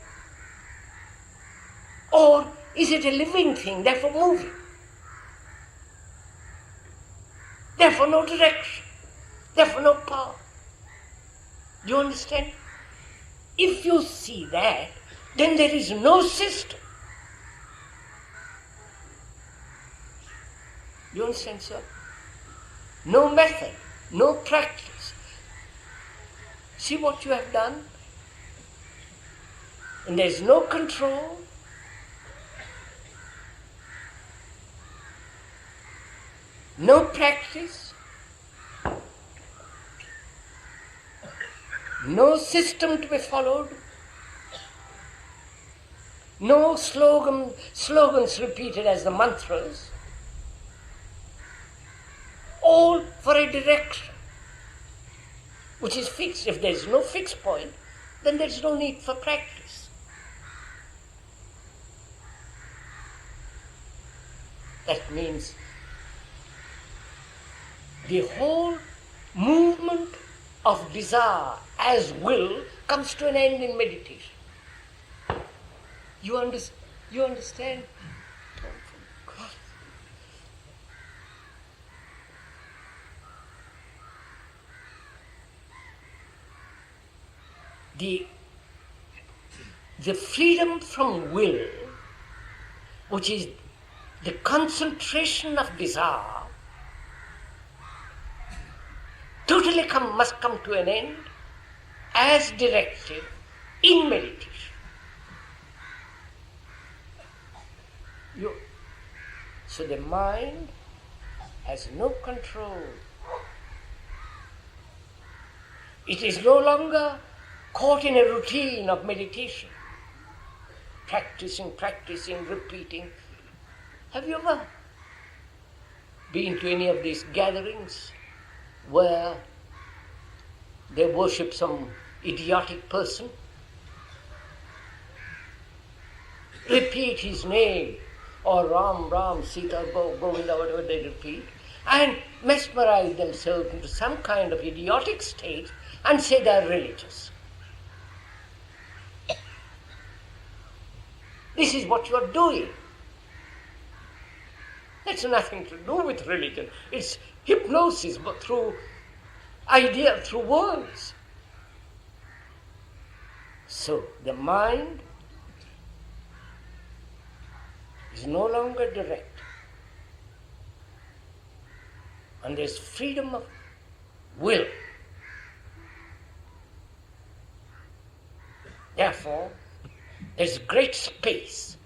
Or is it a living thing, therefore moving? Therefore no direction, therefore no power. Do you understand? If you see that, then there is no system. Do you understand, sir? No method, no practice, See what you have done? And there's no control. No practice. No system to be followed. No slogans repeated as the mantras. All for a direction which is fixed. If there is no fixed point, then there is no need for practice. That means the whole movement of desire as will comes to an end in meditation. You understand? The freedom from will, which is the concentration of desire, totally must come to an end as directed in meditation. So the mind has no control. It is no longer caught in a routine of meditation, practicing, repeating. Have you ever been to any of these gatherings where they worship some idiotic person? Repeat his name, or Ram, Ram, Sita, Govinda, whatever they repeat, and mesmerize themselves into some kind of idiotic state and say they are religious. This is what you are doing. That's nothing to do with religion. It's hypnosis, but through words. So the mind is no longer direct. And there's freedom of will. Therefore, there's great space